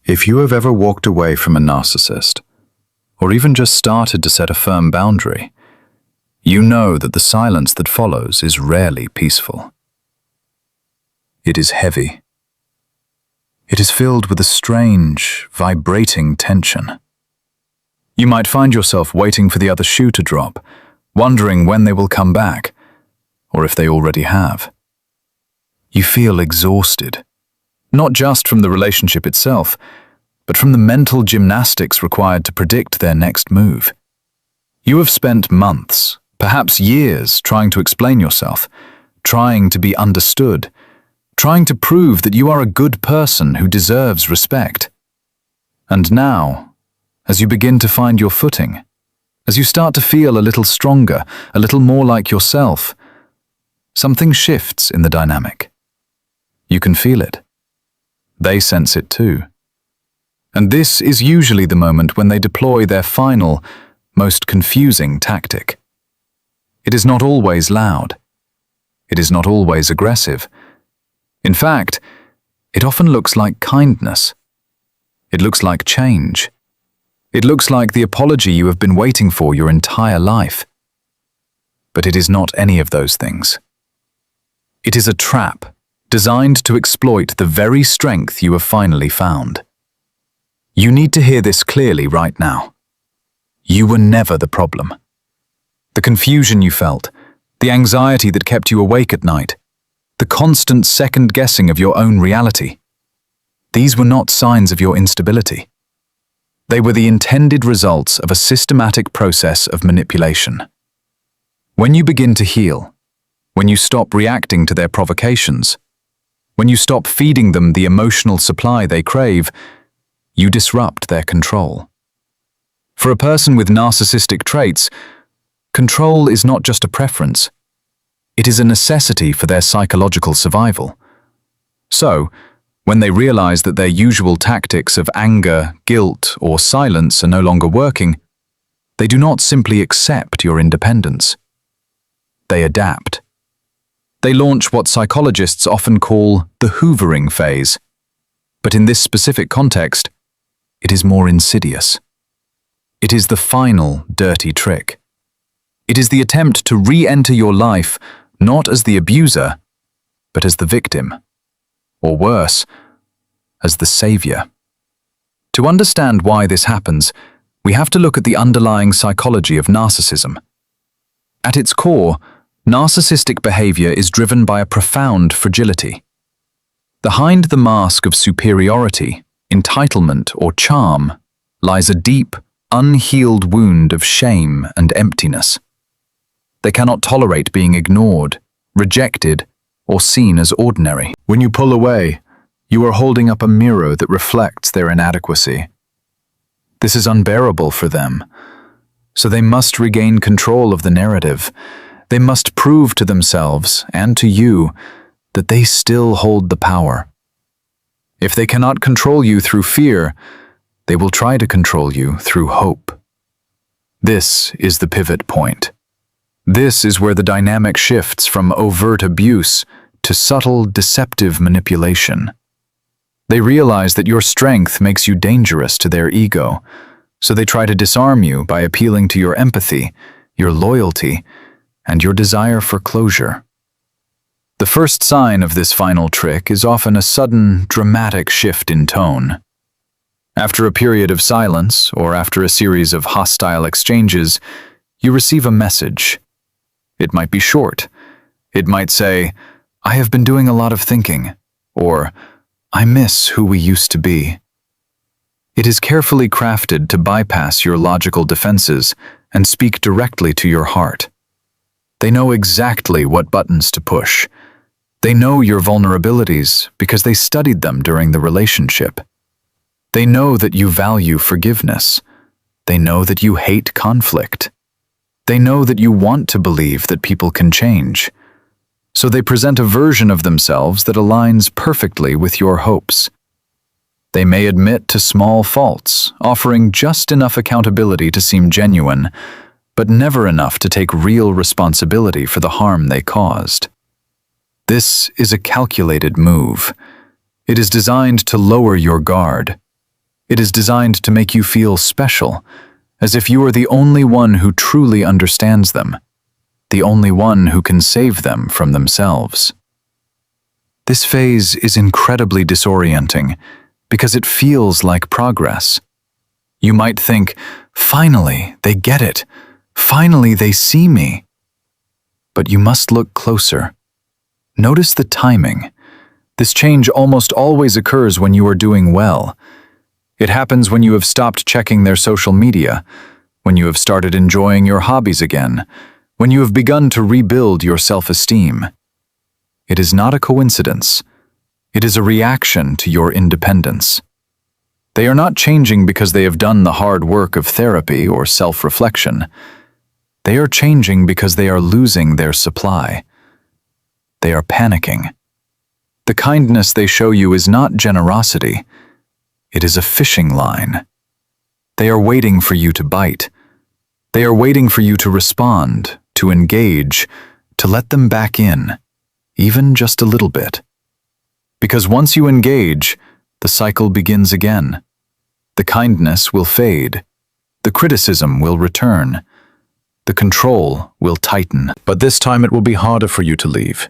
If you have ever walked away from a narcissist, or even just started to set a firm boundary, you know that the silence that follows is rarely peaceful. It is heavy. It is filled with a strange, vibrating tension. You might find yourself waiting for the other shoe to drop, wondering when they will come back, or if they already have. You feel exhausted, not just from the relationship itself, but from the mental gymnastics required to predict their next move. You have spent months, perhaps years, trying to explain yourself, trying to be understood, trying to prove that you are a good person who deserves respect. And now, as you begin to find your footing, as you start to feel a little stronger, a little more like yourself, something shifts in the dynamic. You can feel it. They sense it too. And this is usually the moment when they deploy their final, most confusing tactic. It is not always loud. It is not always aggressive. In fact, it often looks like kindness. It looks like change. It looks like the apology you have been waiting for your entire life. But it is not any of those things. It is a trap designed to exploit the very strength you have finally found. You need to hear this clearly right now. You were never the problem. The confusion you felt, the anxiety that kept you awake at night, the constant second-guessing of your own reality, these were not signs of your instability. They were the intended results of a systematic process of manipulation. When you begin to heal, when you stop reacting to their provocations, when you stop feeding them the emotional supply they crave, you disrupt their control. For a person with narcissistic traits, control is not just a preference. It is a necessity for their psychological survival. So, when they realize that their usual tactics of anger, guilt, or silence are no longer working, they do not simply accept your independence. They adapt. They launch what psychologists often call the hoovering phase. But in this specific context, it is more insidious. It is the final dirty trick. It is the attempt to re-enter your life not as the abuser, but as the victim. Or worse, as the savior. To understand why this happens, we have to look at the underlying psychology of narcissism. At its core, narcissistic behavior is driven by a profound fragility. Behind the mask of superiority, entitlement, or charm lies a deep, unhealed wound of shame and emptiness. They cannot tolerate being ignored, rejected, or seen as ordinary. When you pull away, you are holding up a mirror that reflects their inadequacy. This is unbearable for them, so they must regain control of the narrative. They must prove to themselves and to you that they still hold the power. If they cannot control you through fear, they will try to control you through hope. This is the pivot point. This is where the dynamic shifts from overt abuse to subtle, deceptive manipulation. They realize that your strength makes you dangerous to their ego, so they try to disarm you by appealing to your empathy, your loyalty, and your desire for closure. The first sign of this final trick is often a sudden, dramatic shift in tone. After a period of silence, or after a series of hostile exchanges, you receive a message. It might be short. It might say, "I have been doing a lot of thinking," or "I miss who we used to be." It is carefully crafted to bypass your logical defenses and speak directly to your heart. They know exactly what buttons to push. They know your vulnerabilities because they studied them during the relationship. They know that you value forgiveness. They know that you hate conflict. They know that you want to believe that people can change. So they present a version of themselves that aligns perfectly with your hopes. They may admit to small faults, offering just enough accountability to seem genuine, but never enough to take real responsibility for the harm they caused. This is a calculated move. It is designed to lower your guard, It is designed to make you feel special, as if you are the only one who truly understands them, the only one who can save them from themselves. This phase is incredibly disorienting because it feels like progress. You might think, finally, they get it. Finally, they see me. But you must look closer. Notice the timing. This change almost always occurs when you are doing well. It happens when you have stopped checking their social media, when you have started enjoying your hobbies again, when you have begun to rebuild your self-esteem. It is not a coincidence. It is a reaction to your independence. They are not changing because they have done the hard work of therapy or self-reflection. They are changing because they are losing their supply. They are panicking. The kindness they show you is not generosity. It is a fishing line. They are waiting for you to bite. They are waiting for you to respond, to engage, to let them back in, even just a little bit. Because once you engage, the cycle begins again. The kindness will fade. The criticism will return. The control will tighten. But this time it will be harder for you to leave,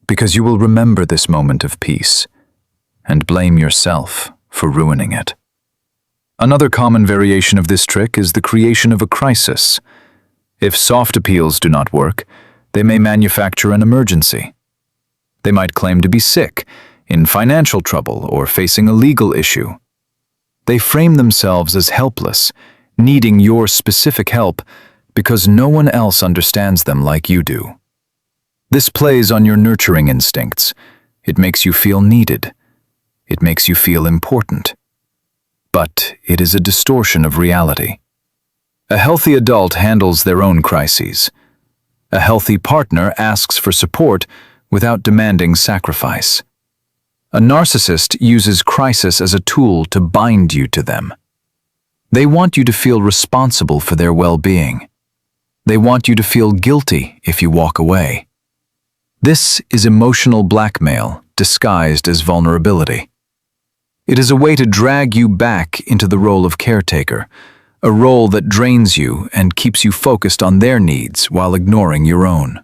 because you will remember this moment of peace and blame yourself for ruining it. Another common variation of this trick is the creation of a crisis. If soft appeals do not work, they may manufacture an emergency. They might claim to be sick, in financial trouble, or facing a legal issue. They frame themselves as helpless, needing your specific help because no one else understands them like you do. This plays on your nurturing instincts. It makes you feel needed. It makes you feel important. But it is a distortion of reality. A healthy adult handles their own crises. A healthy partner asks for support without demanding sacrifice. A narcissist uses crisis as a tool to bind you to them. They want you to feel responsible for their well-being. They want you to feel guilty if you walk away. This is emotional blackmail disguised as vulnerability. It is a way to drag you back into the role of caretaker, a role that drains you and keeps you focused on their needs while ignoring your own.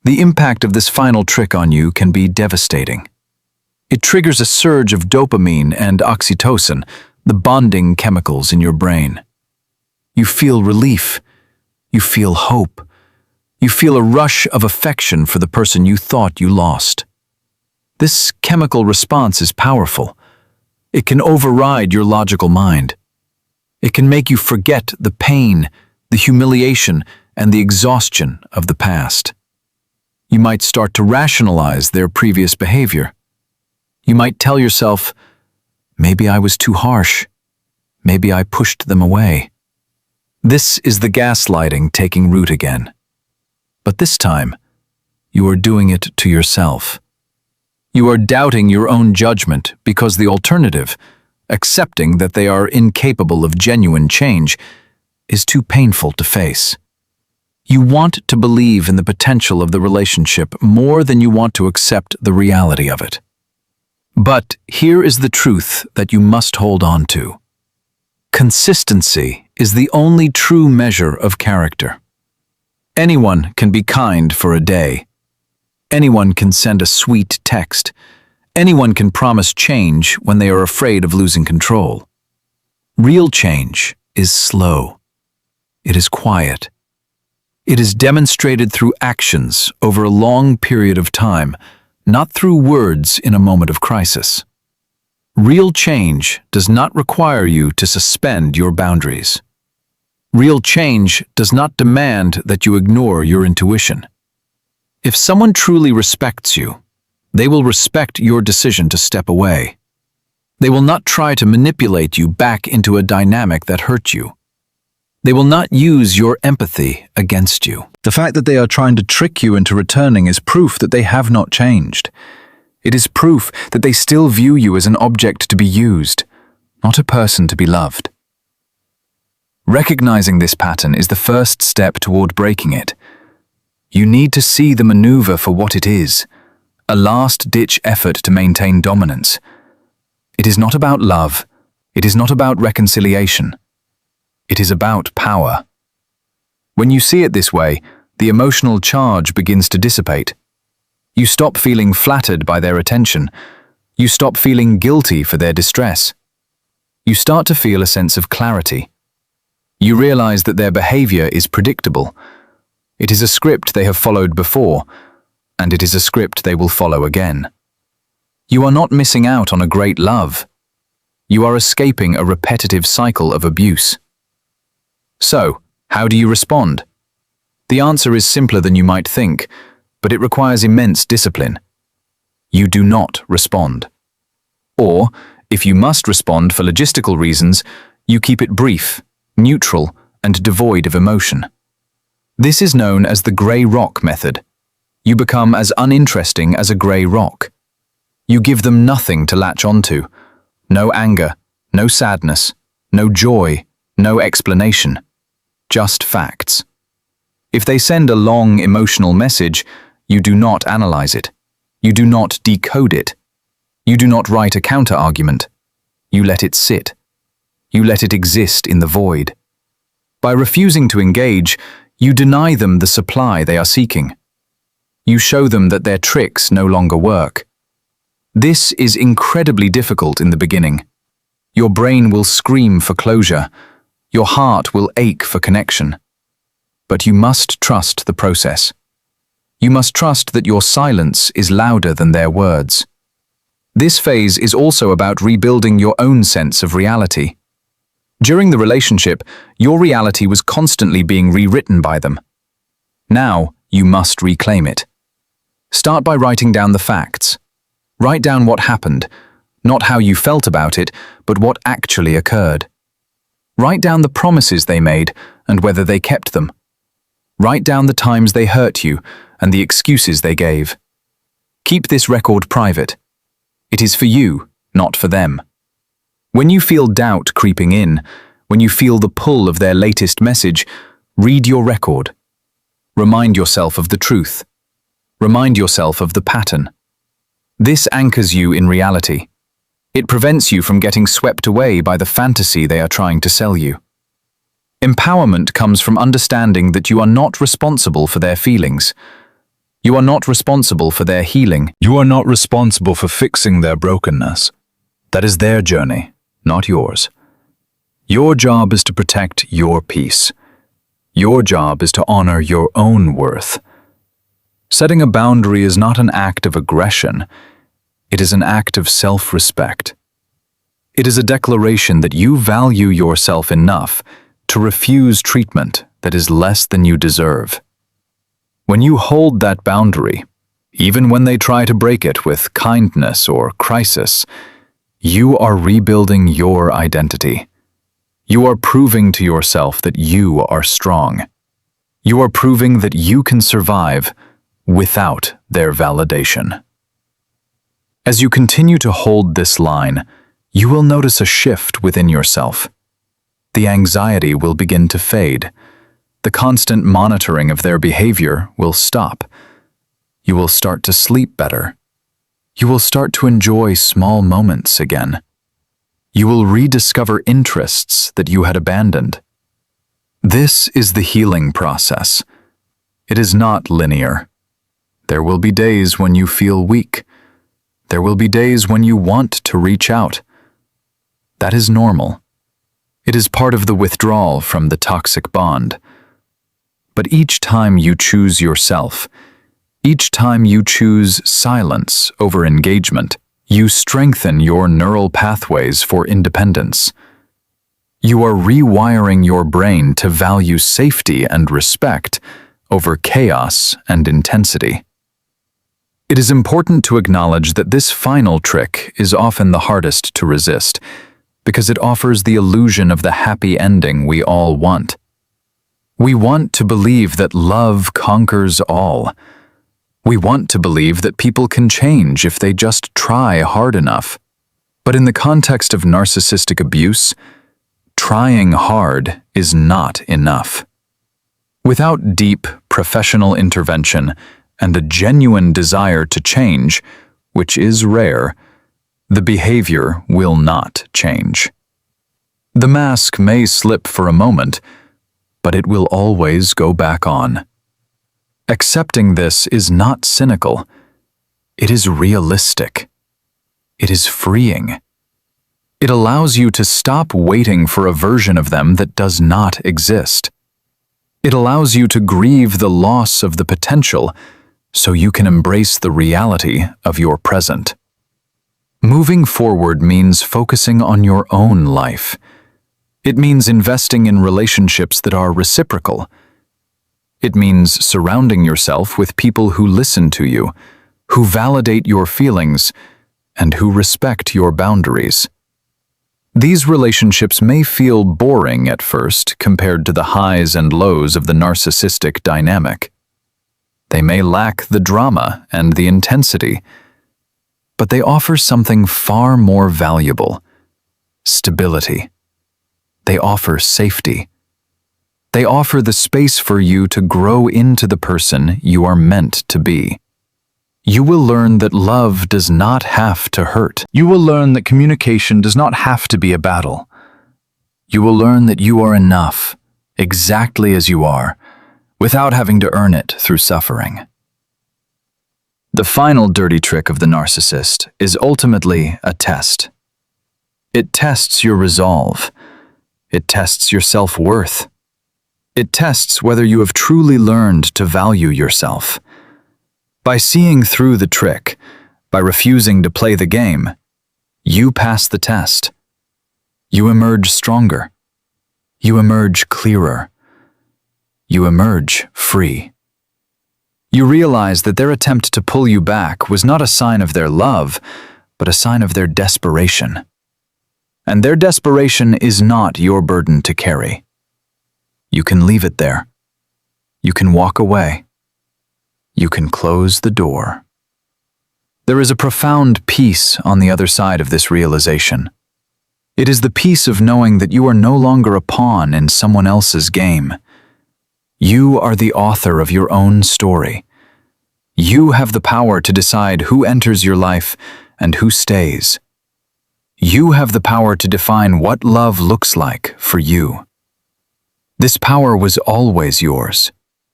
The impact of this final trick on you can be devastating. It triggers a surge of dopamine and oxytocin, the bonding chemicals in your brain. You feel relief. You feel hope. You feel a rush of affection for the person you thought you lost. This chemical response is powerful. It can override your logical mind. It can make you forget the pain, the humiliation, and the exhaustion of the past. You might start to rationalize their previous behavior. You might tell yourself, maybe I was too harsh. Maybe I pushed them away. This is the gaslighting taking root again. But this time, you are doing it to yourself. You are doubting your own judgment because the alternative, accepting that they are incapable of genuine change, is too painful to face. You want to believe in the potential of the relationship more than you want to accept the reality of it. But here is the truth that you must hold on to. Consistency is the only true measure of character. Anyone can be kind for a day. Anyone can send a sweet text. Anyone can promise change when they are afraid of losing control. Real change is slow. It is quiet. It is demonstrated through actions over a long period of time, not through words in a moment of crisis. Real change does not require you to suspend your boundaries. Real change does not demand that you ignore your intuition. If someone truly respects you, they will respect your decision to step away. They will not try to manipulate you back into a dynamic that hurt you. They will not use your empathy against you. The fact that they are trying to trick you into returning is proof that they have not changed. It is proof that they still view you as an object to be used, not a person to be loved. Recognizing this pattern is the first step toward breaking it. You need to see the maneuver for what it is, a last-ditch effort to maintain dominance. It is not about love, It is not about reconciliation. It is about power. When you see it this way, the emotional charge begins to dissipate. You stop feeling flattered by their attention. You stop feeling guilty for their distress. You start to feel a sense of clarity. You realize that their behavior is predictable. It is a script they have followed before, and it is a script they will follow again. You are not missing out on a great love. You are escaping a repetitive cycle of abuse. So, how do you respond? The answer is simpler than you might think, but it requires immense discipline. You do not respond. Or, if you must respond for logistical reasons, you keep it brief, neutral, and devoid of emotion. This is known as the grey rock method. You become as uninteresting as a grey rock. You give them nothing to latch onto. No anger, no sadness, no joy, no explanation. Just facts. If they send a long emotional message, you do not analyze it. You do not decode it. You do not write a counter-argument. You let it sit. You let it exist in the void. By refusing to engage, you deny them the supply they are seeking. You show them that their tricks no longer work. This is incredibly difficult in the beginning. Your brain will scream for closure. Your heart will ache for connection. But you must trust the process. You must trust that your silence is louder than their words. This phase is also about rebuilding your own sense of reality. During the relationship, your reality was constantly being rewritten by them. Now, you must reclaim it. Start by writing down the facts. Write down what happened, not how you felt about it, but what actually occurred. Write down the promises they made and whether they kept them. Write down the times they hurt you and the excuses they gave. Keep this record private. It is for you, not for them. When you feel doubt creeping in, when you feel the pull of their latest message, read your record. Remind yourself of the truth. Remind yourself of the pattern. This anchors you in reality. It prevents you from getting swept away by the fantasy they are trying to sell you. Empowerment comes from understanding that you are not responsible for their feelings. You are not responsible for their healing. You are not responsible for fixing their brokenness. That is their journey, not yours. Your job is to protect your peace. Your job is to honor your own worth. Setting a boundary is not an act of aggression. It is an act of self-respect. It is a declaration that you value yourself enough to refuse treatment that is less than you deserve. When you hold that boundary, even when they try to break it with kindness or crisis, you are rebuilding your identity. You are proving to yourself that you are strong. You are proving that you can survive without their validation. As you continue to hold this line, you will notice a shift within yourself. The anxiety will begin to fade. The constant monitoring of their behavior will stop. You will start to sleep better. You will start to enjoy small moments again. You will rediscover interests that you had abandoned. This is the healing process. It is not linear. There will be days when you feel weak. There will be days when you want to reach out. That is normal. It is part of the withdrawal from the toxic bond. But each time you choose yourself, each time you choose silence over engagement, you strengthen your neural pathways for independence. You are rewiring your brain to value safety and respect over chaos and intensity. It is important to acknowledge that this final trick is often the hardest to resist, because it offers the illusion of the happy ending we all want. We want to believe that love conquers all. We want to believe that people can change if they just try hard enough. But in the context of narcissistic abuse, trying hard is not enough. Without deep, professional intervention and a genuine desire to change, which is rare, the behavior will not change. The mask may slip for a moment, but it will always go back on. Accepting this is not cynical. It is realistic. It is freeing. It allows you to stop waiting for a version of them that does not exist. It allows you to grieve the loss of the potential so you can embrace the reality of your present. Moving forward means focusing on your own life. It means investing in relationships that are reciprocal. It means surrounding yourself with people who listen to you, who validate your feelings, and who respect your boundaries. These relationships may feel boring at first compared to the highs and lows of the narcissistic dynamic. They may lack the drama and the intensity, but they offer something far more valuable: stability. They offer safety. They offer the space for you to grow into the person you are meant to be. You will learn that love does not have to hurt. You will learn that communication does not have to be a battle. You will learn that you are enough, exactly as you are, without having to earn it through suffering. The final dirty trick of the narcissist is ultimately a test. It tests your resolve. It tests your self-worth. It tests whether you have truly learned to value yourself. By seeing through the trick, by refusing to play the game, you pass the test. You emerge stronger. You emerge clearer. You emerge free. You realize that their attempt to pull you back was not a sign of their love, but a sign of their desperation. And their desperation is not your burden to carry. You can leave it there. You can walk away. You can close the door. There is a profound peace on the other side of this realization. It is the peace of knowing that you are no longer a pawn in someone else's game. You are the author of your own story. You have the power to decide who enters your life and who stays. You have the power to define what love looks like for you. This power was always yours,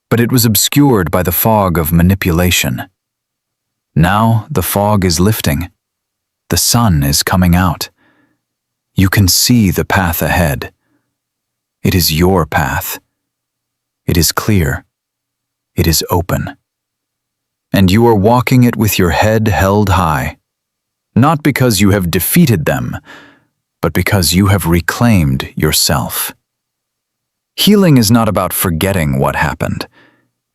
but it was obscured by the fog of manipulation. Now the fog is lifting. The sun is coming out. You can see the path ahead. It is your path. It is clear. It is open. And you are walking it with your head held high, not because you have defeated them, but because you have reclaimed yourself. Healing is not about forgetting what happened.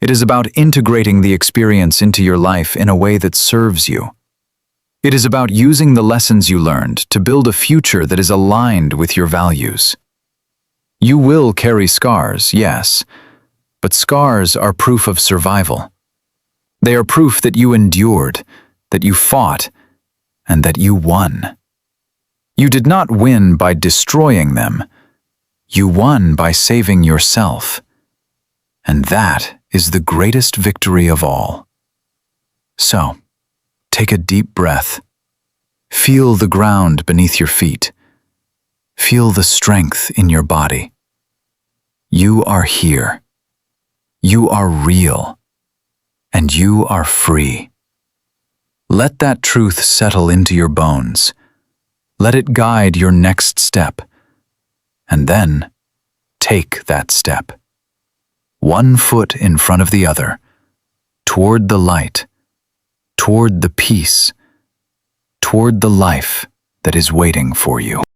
It is about integrating the experience into your life in a way that serves you. It is about using the lessons you learned to build a future that is aligned with your values. You will carry scars, yes, but scars are proof of survival. They are proof that you endured, that you fought, and that you won. You did not win by destroying them. You won by saving yourself. And that is the greatest victory of all. So, take a deep breath. Feel the ground beneath your feet. Feel the strength in your body. You are here. You are real. And you are free. Let that truth settle into your bones. Let it guide your next step. And then, take that step. One foot in front of the other, toward the light, toward the peace, toward the life that is waiting for you.